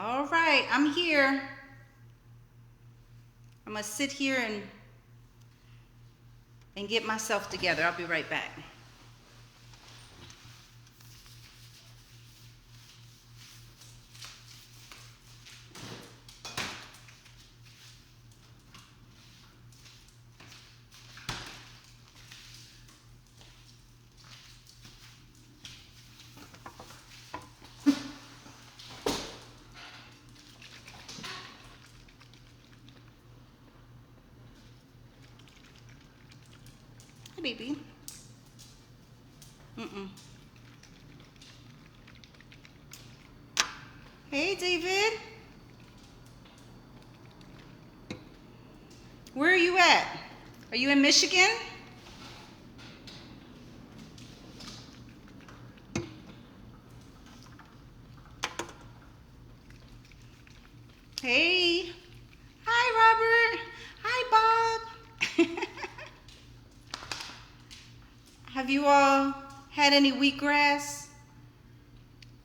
All right, I'm here. I'm gonna sit here and get myself together. I'll be right back. Hey, baby. Hey, David. Where are you at? Are you in Michigan? Hey. Hi, Robert. Hi, Bob. Have you all had any wheatgrass?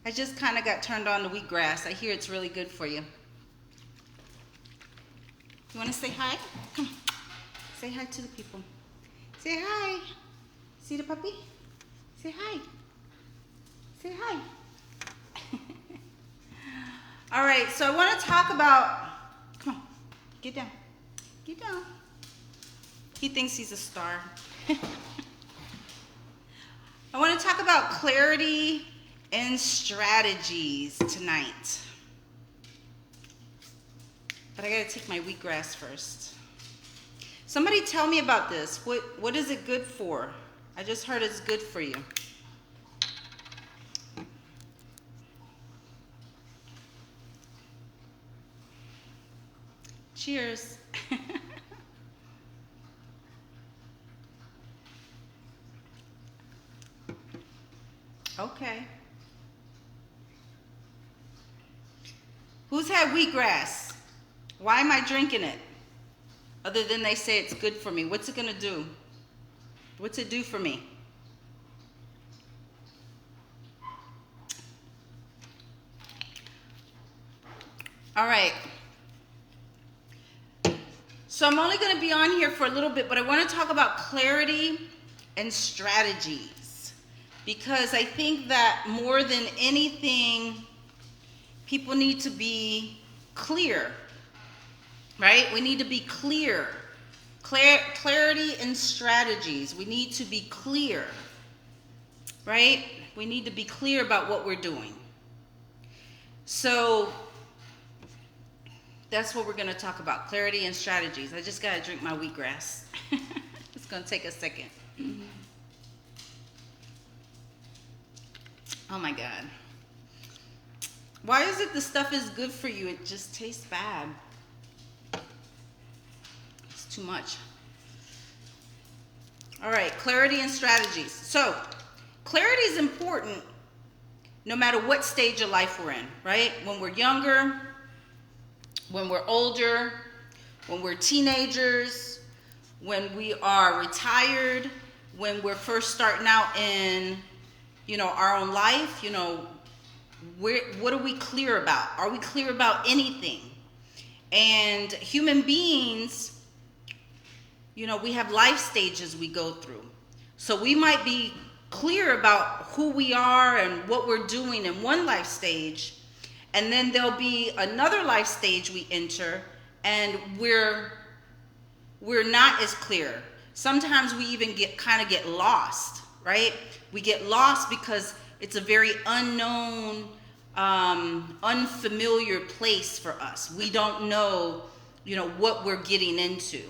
I just kind of got turned on to wheatgrass. I hear it's really good for you. You want to say hi? Come on. Say hi to the people. Say hi. See the puppy? Say hi. Say hi. All right, so I want to talk about, come on, get down. Get down. He thinks he's a star. I want to talk about clarity and strategies tonight. But I gotta take my wheatgrass first. Somebody tell me about this. What is it good for? I just heard it's good for you. Cheers. Okay. Who's had wheatgrass? Why am I drinking it? Other than they say it's good for me. What's it gonna do? What's it do for me? All right. So I'm only gonna be on here for a little bit, but I wanna talk about clarity and strategies. Because I think that more than anything, people need to be clear. Right? We need to be clear. Clarity and strategies. We need to be clear. Right? We need to be clear about what we're doing. So that's what we're going to talk about. Clarity and strategies. I just got to drink my wheatgrass. It's going to take a second. Oh my God. Why is it the stuff is good for you? It just tastes bad. Too much. All right, clarity and strategies. So, clarity is important no matter what stage of life we're in, right? When we're younger, when we're older, when we're teenagers, when we are retired, when we're first starting out in, our own life, what are we clear about? Are we clear about anything? And human beings, we have life stages we go through. So we might be clear about who we are and what we're doing in one life stage, and then there'll be another life stage we enter, and we're not as clear. Sometimes we even get lost, right? We get lost because it's a very unknown, unfamiliar place for us. We don't know, what we're getting into.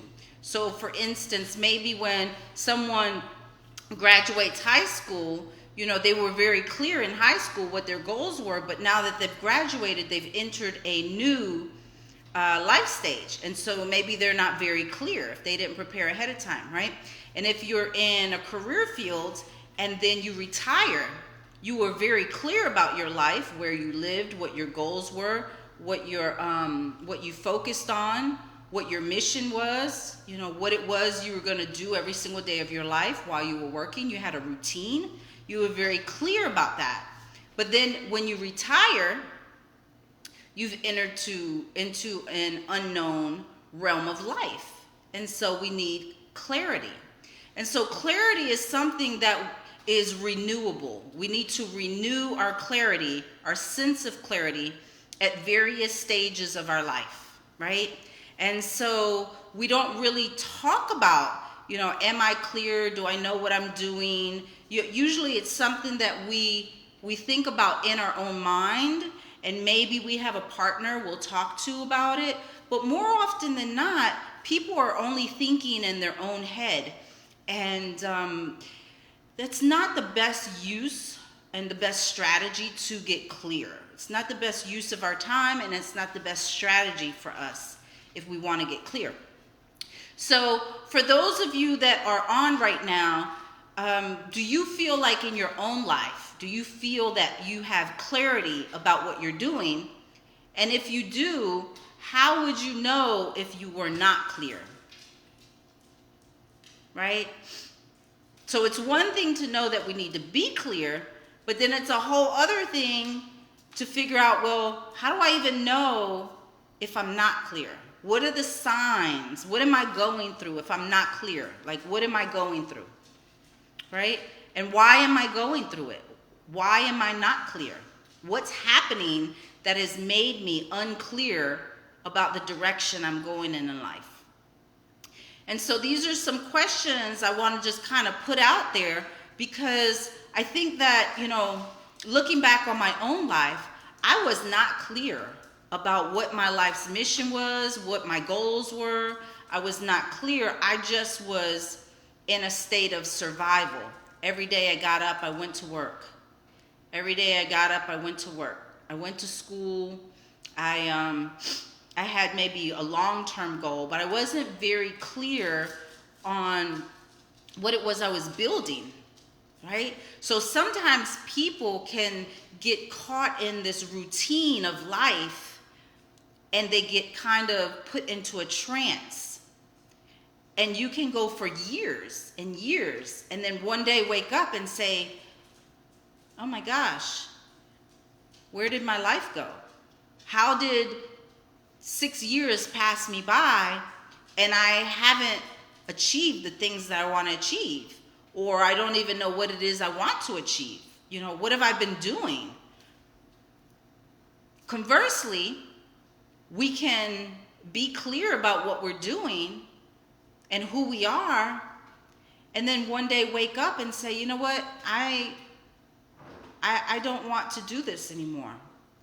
So for instance, maybe when someone graduates high school, they were very clear in high school what their goals were, but now that they've graduated, they've entered a new life stage. And so maybe they're not very clear if they didn't prepare ahead of time, right? And if you're in a career field and then you retire, you were very clear about your life, where you lived, what your goals were, what you focused on, what your mission was, what it was you were going to do every single day of your life while you were working. You had a routine. You were very clear about that. But then when you retire, you've entered into an unknown realm of life. And so we need clarity. And so clarity is something that is renewable. We need to renew our clarity, our sense of clarity at various stages of our life, right? And so we don't really talk about, am I clear? Do I know what I'm doing? Usually it's something that we think about in our own mind, and maybe we have a partner we'll talk to about it. But more often than not, people are only thinking in their own head. And that's not the best use and the best strategy to get clear. It's not the best use of our time, and it's not the best strategy for us if we want to get clear. So for those of you that are on right now, do you feel like in your own life, do you feel that you have clarity about what you're doing? And if you do, how would you know if you were not clear? Right? So it's one thing to know that we need to be clear, but then it's a whole other thing to figure out, well, how do I even know if I'm not clear? What are the signs? What am I going through if I'm not clear? Like, what am I going through? Right? And why am I going through it? Why am I not clear? What's happening that has made me unclear about the direction I'm going in life? And so these are some questions I want to just kind of put out there, because I think that, looking back on my own life, I was not clear about what my life's mission was, what my goals were. I was not clear. I just was in a state of survival. Every day I got up, I went to work. Every day I got up, I went to work. I went to school. I had maybe a long-term goal, but I wasn't very clear on what it was I was building, right? So sometimes people can get caught in this routine of life, and they get kind of put into a trance. And you can go for years and years, and then one day wake up and say, oh my gosh, where did my life go? How did 6 years pass me by and I haven't achieved the things that I want to achieve? Or I don't even know what it is I want to achieve. What have I been doing? Conversely, we can be clear about what we're doing and who we are, and then one day wake up and say, you know what, I don't want to do this anymore.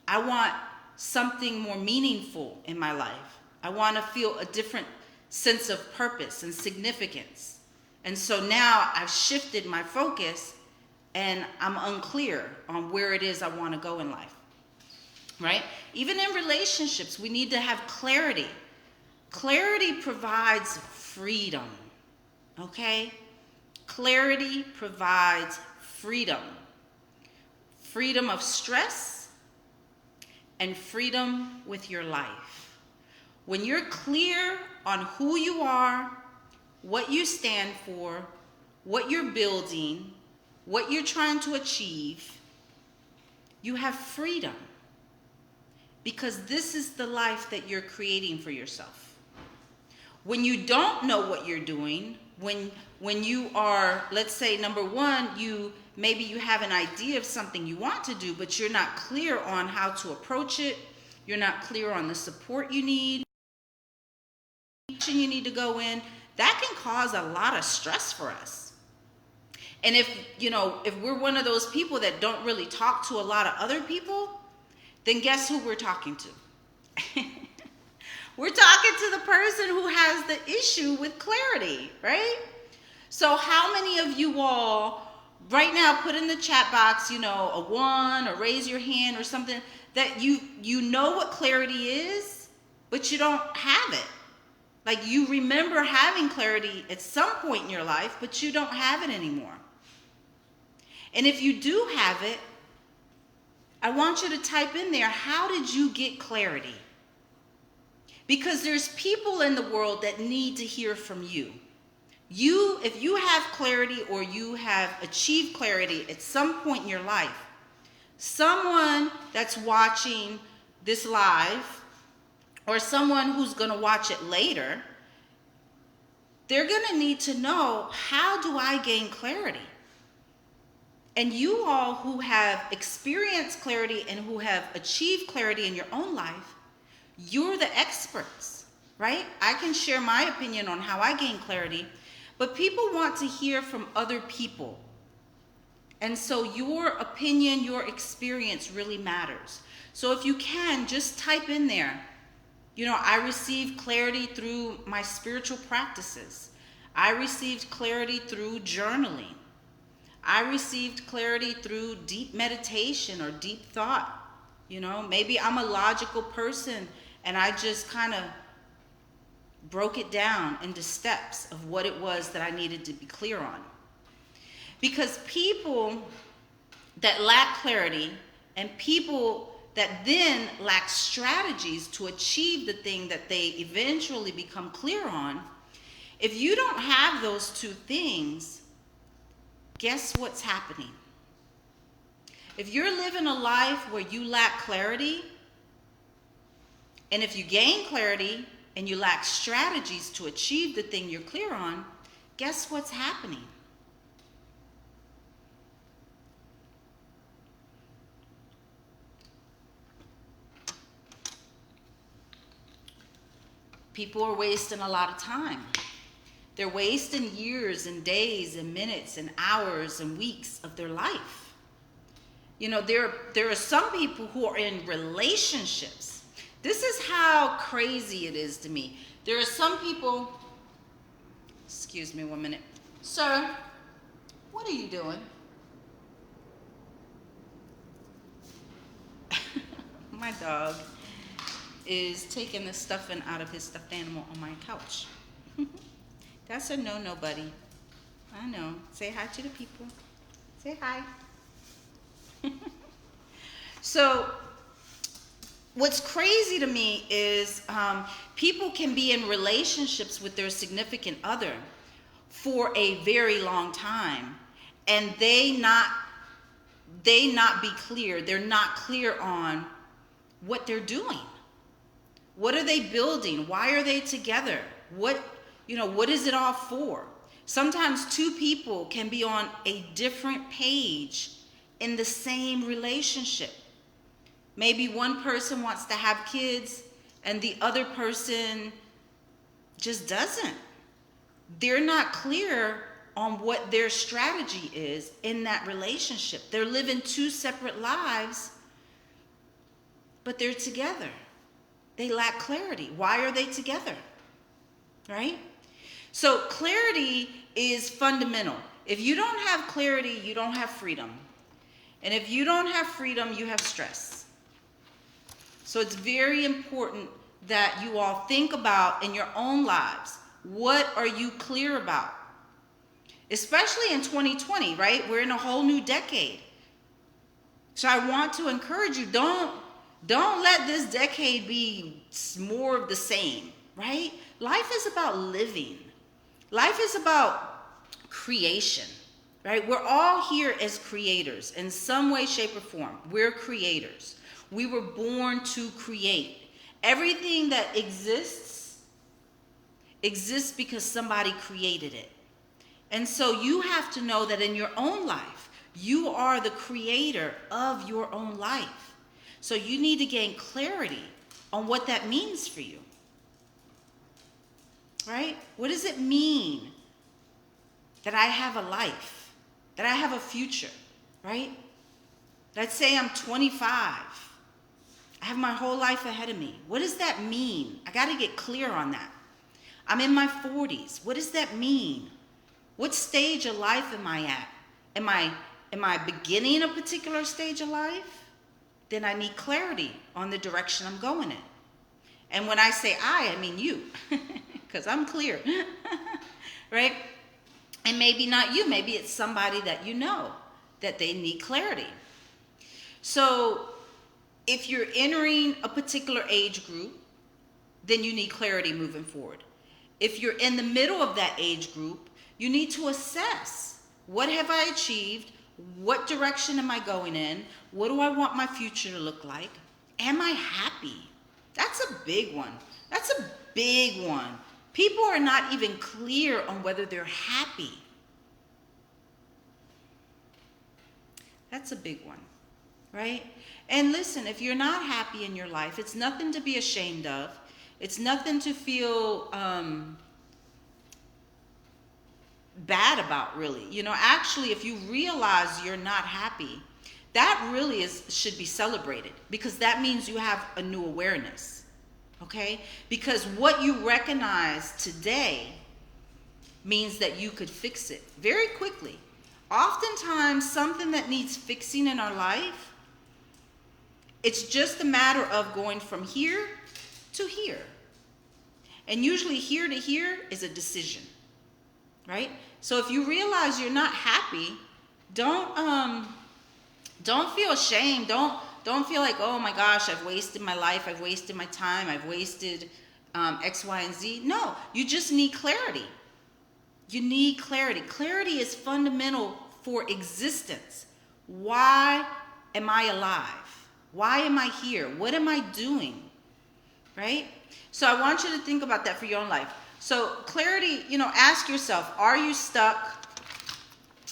I want something more meaningful in my life. I want to feel a different sense of purpose and significance. And so now I've shifted my focus, and I'm unclear on where it is I want to go in life. Right? Even in relationships, we need to have clarity. Clarity provides freedom. Okay? Clarity provides freedom. Freedom of stress and freedom with your life. When you're clear on who you are, what you stand for, what you're building, what you're trying to achieve, you have freedom. Because this is the life that you're creating for yourself. When you don't know what you're doing, when you are, let's say, number one, maybe you have an idea of something you want to do, but you're not clear on how to approach it. You're not clear on the support you need to go in. That can cause a lot of stress for us. And if we're one of those people that don't really talk to a lot of other people, then guess who we're talking to? We're talking to the person who has the issue with clarity, right? So how many of you all right now put in the chat box, a 1, or raise your hand or something, that you know what clarity is, but you don't have it. Like, you remember having clarity at some point in your life, but you don't have it anymore. And if you do have it, I want you to type in there, how did you get clarity? Because there's people in the world that need to hear from you. If you have clarity, or you have achieved clarity at some point in your life, someone that's watching this live, or someone who's going to watch it later, they're going to need to know, how do I gain clarity? And you all who have experienced clarity and who have achieved clarity in your own life, you're the experts, right? I can share my opinion on how I gain clarity, but people want to hear from other people. And so your opinion, your experience really matters. So if you can, just type in there, I received clarity through my spiritual practices. I received clarity through journaling. I received clarity through deep meditation or deep thought. Maybe I'm a logical person and I just kind of broke it down into steps of what it was that I needed to be clear on. Because people that lack clarity and people that then lack strategies to achieve the thing that they eventually become clear on, if you don't have those two things, guess what's happening? If you're living a life where you lack clarity, and if you gain clarity and you lack strategies to achieve the thing you're clear on, guess what's happening? People are wasting a lot of time. They're wasting years and days and minutes and hours and weeks of their life. There are some people who are in relationships. This is how crazy it is to me. There are some people, excuse me 1 minute. Sir, what are you doing? My dog is taking the stuffing out of his stuffed animal on my couch. That's a no-no, buddy. I know. Say hi to the people. Say hi. So, what's crazy to me is people can be in relationships with their significant other for a very long time, and they not be clear. They're not clear on what they're doing. What are they building? Why are they together? What is it all for? Sometimes two people can be on a different page in the same relationship. Maybe one person wants to have kids and the other person just doesn't. They're not clear on what their strategy is in that relationship. They're living two separate lives, but they're together. They lack clarity. Why are they together? Right? So clarity is fundamental. If you don't have clarity, you don't have freedom. And if you don't have freedom, you have stress. So it's very important that you all think about in your own lives, what are you clear about? Especially in 2020, right? We're in a whole new decade. So I want to encourage you, don't let this decade be more of the same, right? Life is about living. Life is about creation, right? We're all here as creators in some way, shape, or form. We're creators. We were born to create. Everything that exists because somebody created it. And so you have to know that in your own life, you are the creator of your own life. So you need to gain clarity on what that means for you. Right? What does it mean that I have a life, that I have a future, right? Let's say I'm 25. I have my whole life ahead of me. What does that mean? I got to get clear on that. I'm in my 40s. What does that mean? What stage of life am I at? Am I beginning a particular stage of life? Then I need clarity on the direction I'm going in. And when I say I mean you, because I'm clear, right? And maybe not you, maybe it's somebody that you know that they need clarity. So if you're entering a particular age group, then you need clarity moving forward. If you're in the middle of that age group, you need to assess, what have I achieved? What direction am I going in? What do I want my future to look like? am I happy? That's a big one. That's a big one. People are not even clear on whether they're happy. That's a big one, right? And listen, if you're not happy in your life, it's nothing to be ashamed of. It's nothing to feel bad about, really. You know, actually, if you realize you're not happy, that really should be celebrated, because that means you have a new awareness, okay? Because what you recognize today means that you could fix it very quickly. Oftentimes, something that needs fixing in our life, it's just a matter of going from here to here. And usually here to here is a decision, right? So if you realize you're not happy, don't feel ashamed. Don't feel like, oh my gosh, I've wasted my life, I've wasted my time, I've wasted X, Y, and Z. No, you just need clarity. You need clarity. Clarity is fundamental for existence. Why am I alive? Why am I here? What am I doing? Right? So I want you to think about that for your own life. So clarity, you know, ask yourself, are you stuck?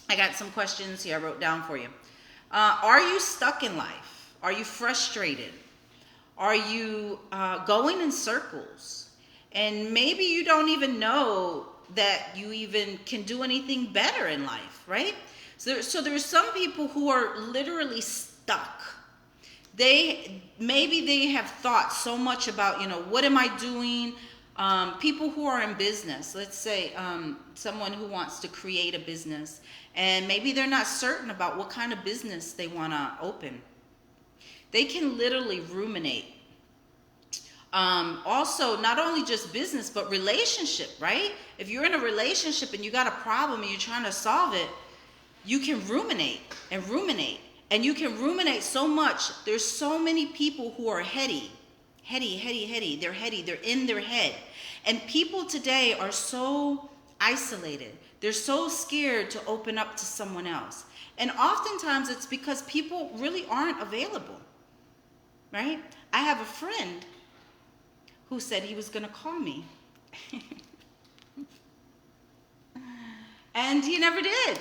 I got some questions here I wrote down for you. Are you stuck in life? Are you frustrated? Are you going in circles? And maybe you don't even know that you even can do anything better in life, right? So there's some people who are literally stuck. Maybe they have thought so much about, you know, what am I doing? People who are in business, let's say someone who wants to create a business, and maybe they're not certain about what kind of business they want to open. They can literally ruminate. Also, not only just business, but relationship, right? If you're in a relationship and you got a problem and you're trying to solve it, you can ruminate and ruminate. And you can ruminate so much. There's so many people who are heady. They're heady. They're in their head. And people today are so isolated. They're so scared to open up to someone else. And oftentimes it's because people really aren't available, right? I have a friend who said he was going to call me. And he never did.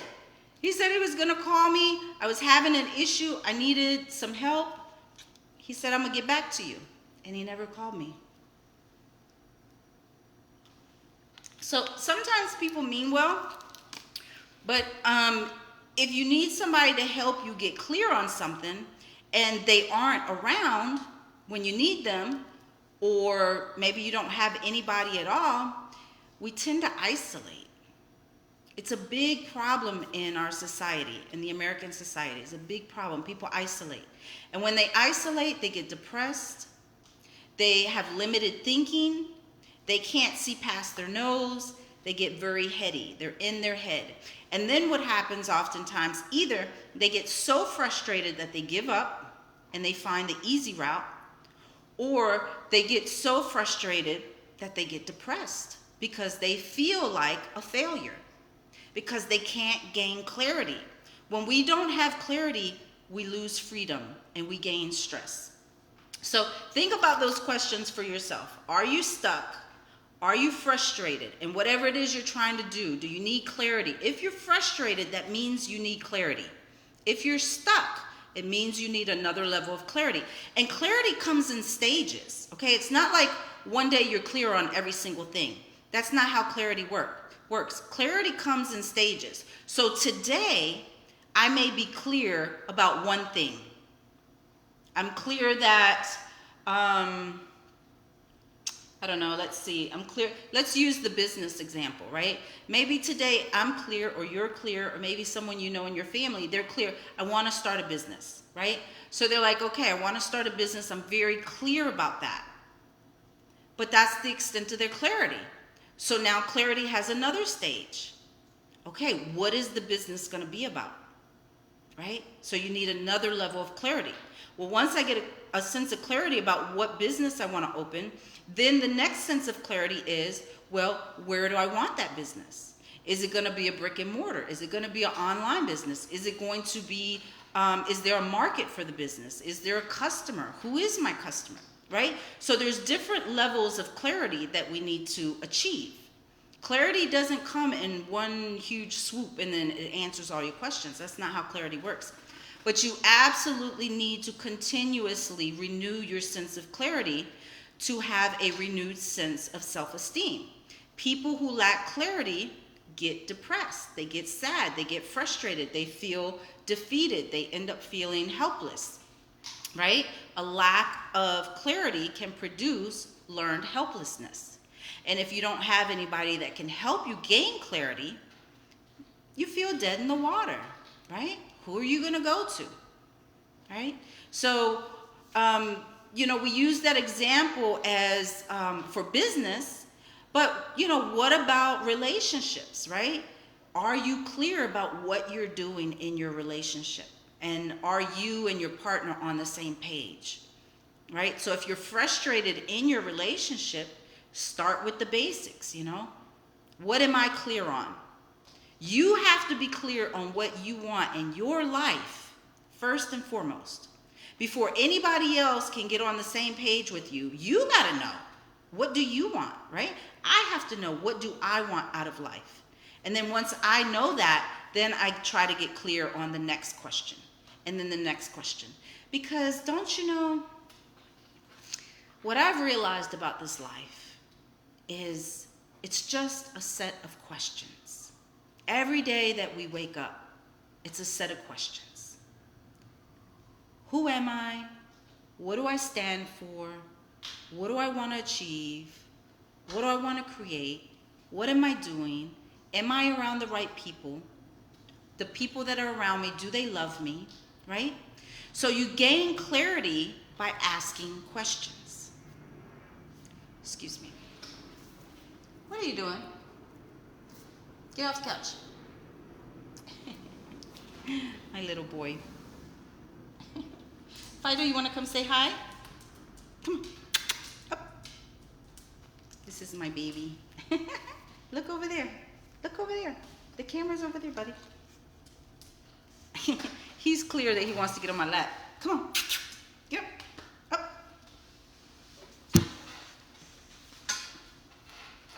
He said he was going to call me. I was having an issue. I needed some help. He said, I'm going to get back to you. And he never called me. So sometimes people mean well, but if you need somebody to help you get clear on something and they aren't around when you need them, or maybe you don't have anybody at all, we tend to isolate. It's a big problem in our society, in the American society. It's a big problem. People isolate. And when they isolate, they get depressed. They have limited thinking. They can't see past their nose. They get very heady. They're in their head. And then what happens oftentimes, either they get so frustrated that they give up and they find the easy route, or they get so frustrated that they get depressed because they feel like a failure, because they can't gain clarity. When we don't have clarity, we lose freedom and we gain stress. So think about those questions for yourself. Are you stuck? Are you frustrated? And whatever it is you're trying to do you need clarity? If you're frustrated, that means you need clarity. If you're stuck, it means you need another level of clarity. And clarity comes in stages, okay? It's not like one day you're clear on every single thing. That's not how clarity works. Clarity comes in stages. So today, I may be clear about one thing. I'm clear that, I don't know, let's see. I'm clear. Let's use the business example, right? Maybe today I'm clear, or you're clear, or maybe someone you know in your family, they're clear. I want to start a business, right? So they're like, okay, I want to start a business. I'm very clear about that. But that's the extent of their clarity. So now clarity has another stage. Okay, what is the business going to be about, right? So you need another level of clarity. Well, once I get a sense of clarity about what business I want to open, then the next sense of clarity is, well, where do I want that business? Is it going to be a brick and mortar? Is it going to be an online business? Is it going to be Is there a market for the business? Is there a customer? Who is my customer, right? So there's different levels of clarity that we need to achieve. Clarity doesn't come in one huge swoop and then it answers all your questions. That's not how clarity works. But you absolutely need to continuously renew your sense of clarity to have a renewed sense of self-esteem. People who lack clarity get depressed, they get sad, they get frustrated, they feel defeated, they end up feeling helpless, right? A lack of clarity can produce learned helplessness. And if you don't have anybody that can help you gain clarity, you feel dead in the water, right? Who are you going to go to, right? So, we use that example as for business, but, what about relationships, right? Are you clear about what you're doing in your relationship? And are you and your partner on the same page, right? So if you're frustrated in your relationship, start with the basics, What am I clear on? You have to be clear on what you want in your life, first and foremost. Before anybody else can get on the same page with you, you got to know, what do you want, right? I have to know, what do I want out of life? And then once I know that, then I try to get clear on the next question. And then the next question. Because don't you know, what I've realized about this life is it's just a set of questions. Every day that we wake up, it's a set of questions. Who am I? What do I stand for? What do I want to achieve? What do I want to create? What am I doing? Am I around the right people? The people that are around me, do they love me? Right? So you gain clarity by asking questions. Excuse me. What are you doing? Get off the couch. My little boy. Fido, you want to come say hi? Come on. Up. This is my baby. Look over there. Look over there. The camera's over there, buddy. He's clear that he wants to get on my lap. Come on. Yep. Up.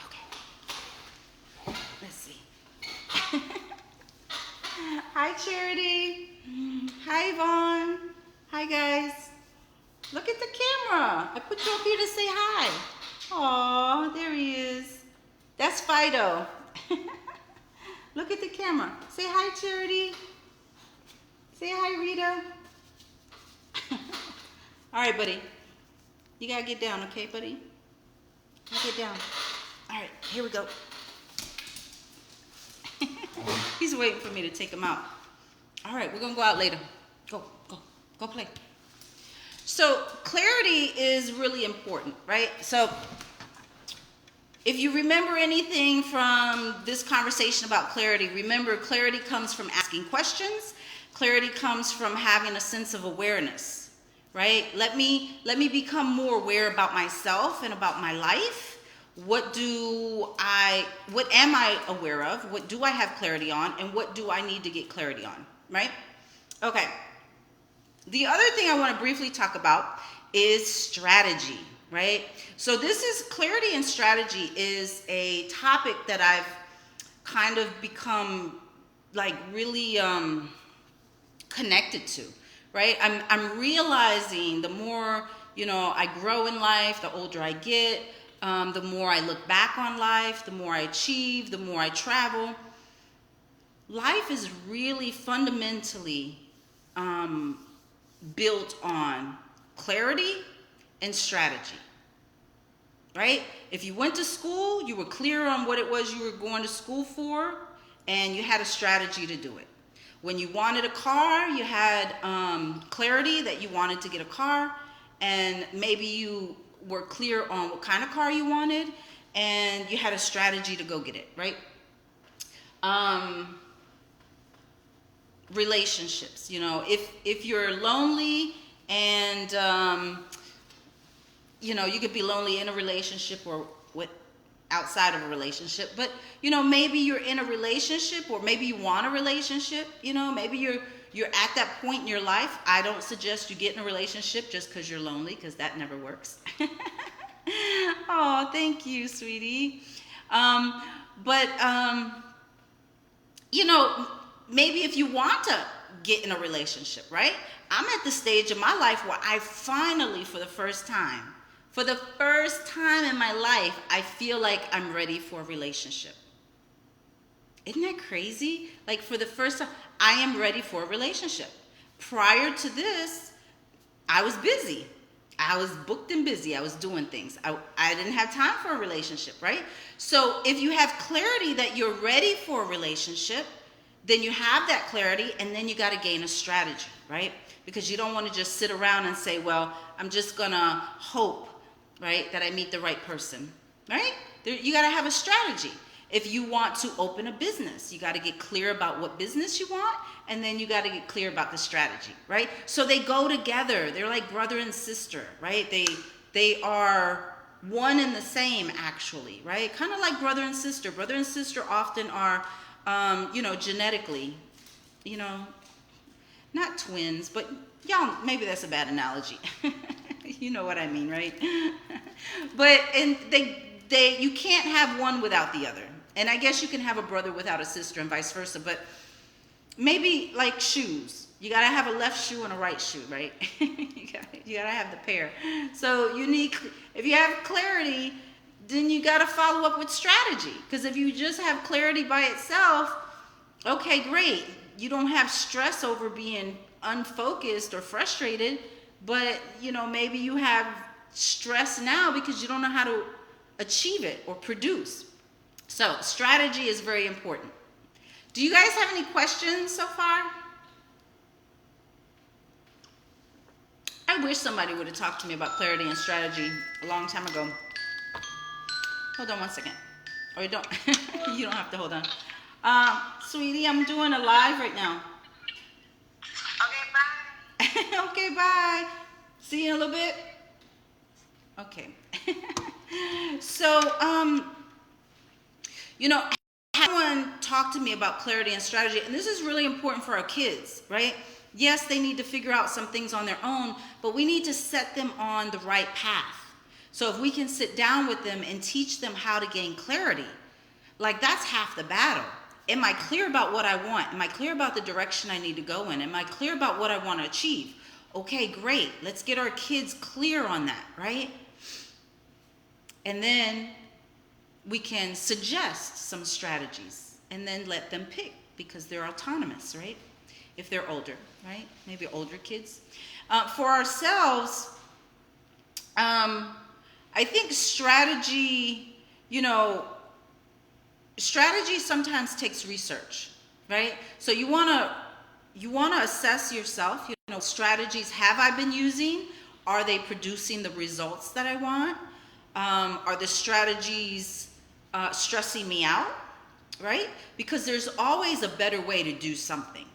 Okay. Let's see. Hi, Charity. Hi, Yvonne. Hi, guys. Look at the camera. I put you up here to say hi. Aw, there he is. That's Fido. Look at the camera. Say hi, Charity. Say hi, Rita. All right, buddy. You gotta get down, okay, buddy? You get down. All right, here we go. He's waiting for me to take him out. All right, we're gonna go out later. Go play. So clarity is really important, right? So if you remember anything from this conversation about clarity, remember clarity comes from asking questions. Clarity comes from having a sense of awareness, right? Let me become more aware about myself and about my life. What am I aware of? What do I have clarity on? And what do I need to get clarity on, right? Okay. The other thing I want to briefly talk about is strategy, right? So clarity and strategy is a topic that I've kind of become like really connected to, right? I'm realizing the more, I grow in life, the older I get, the more I look back on life, the more I achieve, the more I travel. Life is really fundamentally built on clarity and strategy, right? If you went to school, you were clear on what it was you were going to school for, and you had a strategy to do it. When you wanted a car, you had clarity that you wanted to get a car, and maybe you were clear on what kind of car you wanted, and you had a strategy to go get it, right? Relationships, if you're lonely and, you could be lonely in a relationship or outside of a relationship, but, maybe you're in a relationship or maybe you want a relationship, maybe you're at that point in your life, I don't suggest you get in a relationship just because you're lonely, because that never works. Oh, thank you, sweetie. But you know, maybe if you want to get in a relationship, right? I'm at the stage of my life where I finally, for the first time in my life, I feel like I'm ready for a relationship. Isn't that crazy? Like, for the first time, I am ready for a relationship. Prior to this, I was busy. I was booked and busy. I was doing things. I didn't have time for a relationship, right? So if you have clarity that you're ready for a relationship, then you have that clarity, and then you got to gain a strategy, right? Because you don't want to just sit around and say, well, I'm just going to hope, right, that I meet the right person, right? You got to have a strategy. If you want to open a business, you got to get clear about what business you want, and then you got to get clear about the strategy, right? So they go together. They're like brother and sister, right? They are one and the same, actually, right? Kind of like brother and sister. Brother and sister often are, genetically, not twins, but y'all, maybe that's a bad analogy. You know what I mean, right? And you can't have one without the other. And I guess you can have a brother without a sister and vice versa, but maybe like shoes. You gotta have a left shoe and a right shoe, right? you gotta have the pair. So if you have clarity, then you gotta follow up with strategy. Because if you just have clarity by itself, okay, great. You don't have stress over being unfocused or frustrated, but maybe you have stress now because you don't know how to achieve it or produce. So strategy is very important. Do you guys have any questions so far? I wish somebody would have talked to me about clarity and strategy a long time ago. Hold on one second. Or you don't you don't have to hold on. Sweetie, I'm doing a live right now. Okay, bye. Okay, bye. See you in a little bit. Okay. So, someone talked to me about clarity and strategy, and this is really important for our kids, right? Yes, they need to figure out some things on their own, but we need to set them on the right path. So if we can sit down with them and teach them how to gain clarity, like that's half the battle. Am I clear about what I want? Am I clear about the direction I need to go in? Am I clear about what I want to achieve? Okay, great. Let's get our kids clear on that, right? And then we can suggest some strategies and then let them pick because they're autonomous, right? If they're older, right? Maybe older kids. For ourselves, I think strategy sometimes takes research, right? So you want to assess yourself, strategies have I been using? Are they producing the results that I want? Are the strategies stressing me out, right? Because there's always a better way to do something.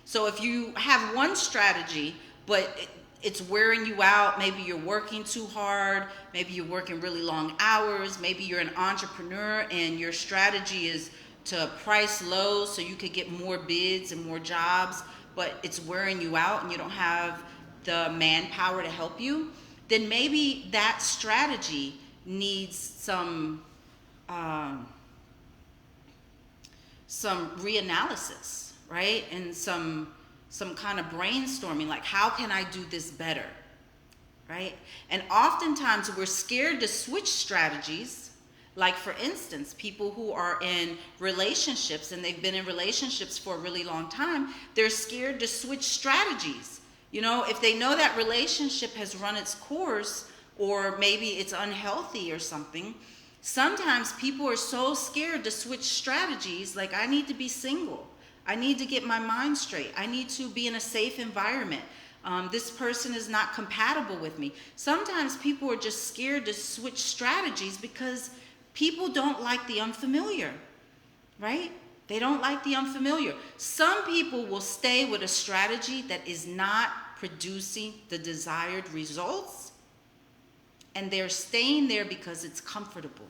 So if you have one strategy, but it's wearing you out, maybe you're working too hard, maybe you're working really long hours, maybe you're an entrepreneur and your strategy is to price low so you could get more bids and more jobs, but it's wearing you out and you don't have the manpower to help you, then maybe that strategy needs some reanalysis, right? And some kind of brainstorming, like how can I do this better, right? And oftentimes we're scared to switch strategies. Like for instance, people who are in relationships and they've been in relationships for a really long time, they're scared to switch strategies. If they know that relationship has run its course or maybe it's unhealthy or something, sometimes people are so scared to switch strategies, like I need to be single. I need to get my mind straight. I need to be in a safe environment. This person is not compatible with me. Sometimes people are just scared to switch strategies because people don't like the unfamiliar, right? They don't like the unfamiliar. Some people will stay with a strategy that is not producing the desired results, and they're staying there because it's comfortable.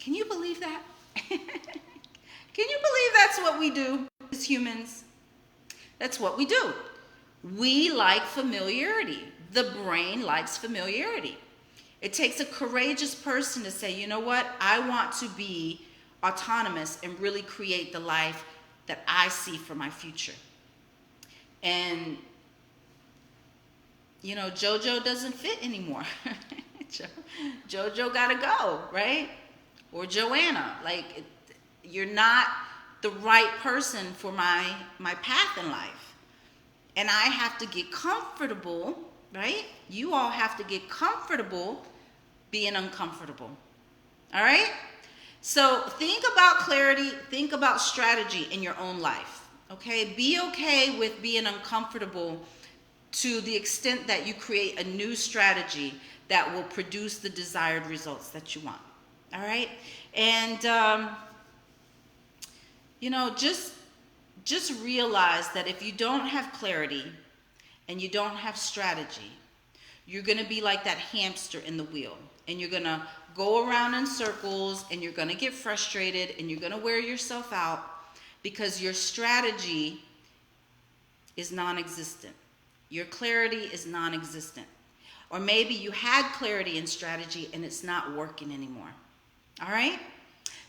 Can you believe that? Can you believe that's what we do as humans? That's what we do. We like familiarity. The brain likes familiarity. It takes a courageous person to say, you know what? I want to be autonomous and really create the life that I see for my future. And, you know, JoJo doesn't fit anymore. JoJo gotta go, right? Or Joanna. Like, you're not the right person for my path in life. And I have to get comfortable, right? You all have to get comfortable being uncomfortable. All right? So think about clarity, think about strategy in your own life. Okay? Be okay with being uncomfortable to the extent that you create a new strategy that will produce the desired results that you want. All right? And you know, just realize that if you don't have clarity and you don't have strategy, you're going to be like that hamster in the wheel. And you're going to go around in circles, and you're going to get frustrated, and you're going to wear yourself out because your strategy is non-existent. Your clarity is non-existent. Or maybe you had clarity and strategy and it's not working anymore. All right?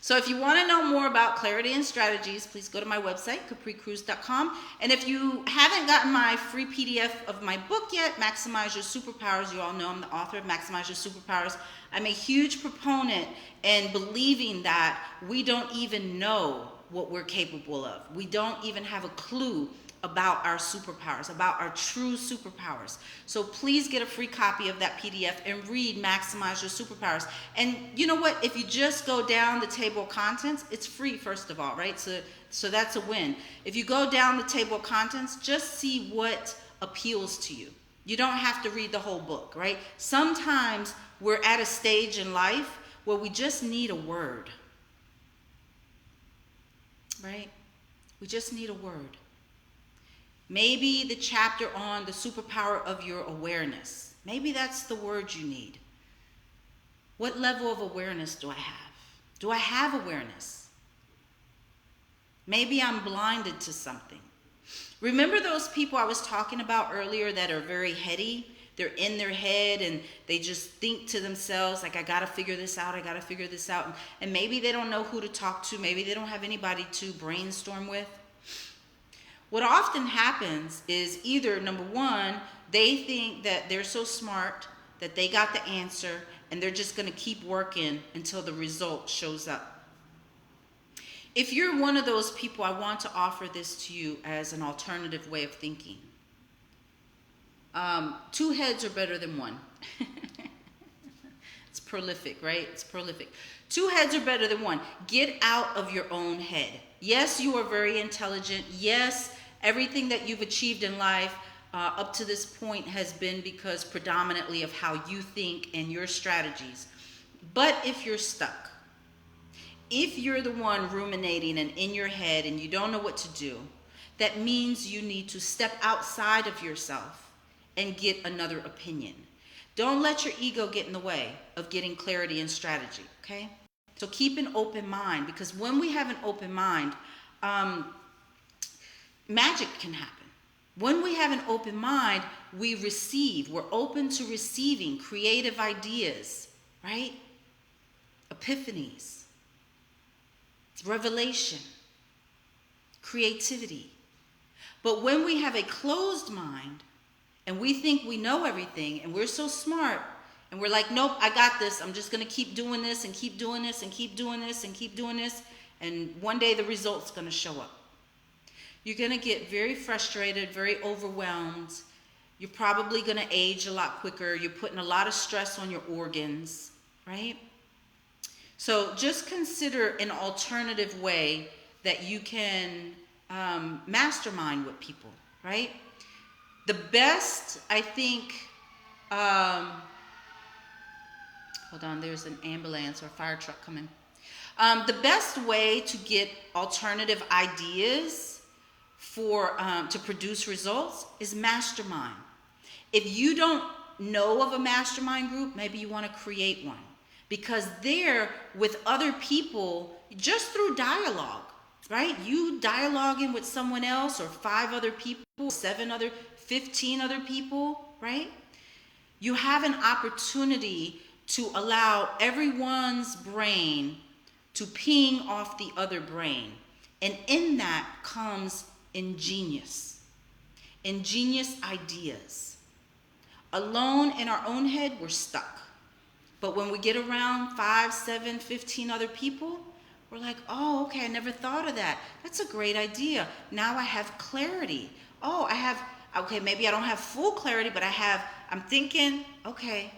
So if you want to know more about clarity and strategies, please go to my website, capricruz.com. And if you haven't gotten my free PDF of my book yet, Maximize Your Superpowers, you all know I'm the author of Maximize Your Superpowers. I'm a huge proponent in believing that we don't even know what we're capable of. We don't even have a clue about our superpowers, about our true superpowers. So please get a free copy of that PDF and read Maximize Your Superpowers. And you know what? If you just go down the table of contents, it's free, first of all, right? So that's a win. If you go down the table of contents, just see what appeals to you. You don't have to read the whole book, right? Sometimes we're at a stage in life where we just need a word, right? We just need a word. Maybe the chapter on the superpower of your awareness. Maybe that's the word you need. What level of awareness do I have? Do I have awareness? Maybe I'm blinded to something. Remember those people I was talking about earlier that are very heady? They're in their head and they just think to themselves, like, I got to figure this out. I got to figure this out. And maybe they don't know who to talk to. Maybe they don't have anybody to brainstorm with. What often happens is either, number one, they think that they're so smart that they got the answer and they're just going to keep working until the result shows up. If you're one of those people, I want to offer this to you as an alternative way of thinking. 2 heads are better than 1. It's prolific, right? It's prolific. 2 heads are better than 1. Get out of your own head. Yes, you are very intelligent. Yes, everything that you've achieved in life up to this point has been because predominantly of how you think and your strategies. But if you're stuck, if you're the one ruminating and in your head and you don't know what to do, that means you need to step outside of yourself and get another opinion. Don't let your ego get in the way of getting clarity and strategy, okay? So keep an open mind, because when we have an open mind, magic can happen. When we have an open mind, we receive. We're open to receiving creative ideas, right? Epiphanies, revelation, creativity. But when we have a closed mind and we think we know everything and we're so smart and we're like, nope, I got this. I'm just going to keep doing this and keep doing this and keep doing this and keep doing this. And one day the result's going to show up. You're going to get very frustrated, very overwhelmed. You're probably going to age a lot quicker. You're putting a lot of stress on your organs, right? So just consider an alternative way that you can mastermind with people, right? The best, I think, hold on, there's an ambulance or a fire truck coming. The best way to get alternative ideas to produce results is mastermind. If you don't know of a mastermind group, maybe you want to create one. Because there, with other people, just through dialogue, right? You dialoguing with someone else, or 5 other people, 15 other people, right? You have an opportunity to allow everyone's brain to ping off the other brain. And in that comes ingenious ideas. Alone in our own head, we're stuck. But when we get around 5, 7, 15 other people, we're like, oh, okay, I never thought of that. That's a great idea. Now I have clarity. Oh, okay, maybe I don't have full clarity, but I'm thinking, okay,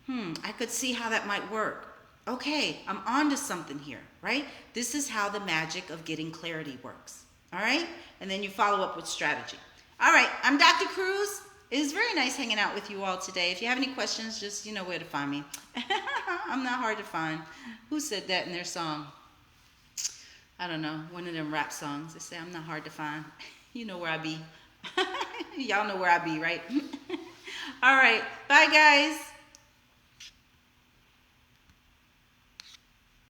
I could see how that might work. Okay, I'm on to something here, right? This is how the magic of getting clarity works, all right? And then you follow up with strategy. All right, I'm Dr. Cruz. It is very nice hanging out with you all today. If you have any questions, just you know where to find me. I'm not hard to find. Who said that in their song? I don't know, one of them rap songs. They say, I'm not hard to find. You know where I be. Y'all know where I be, right? All right, bye guys.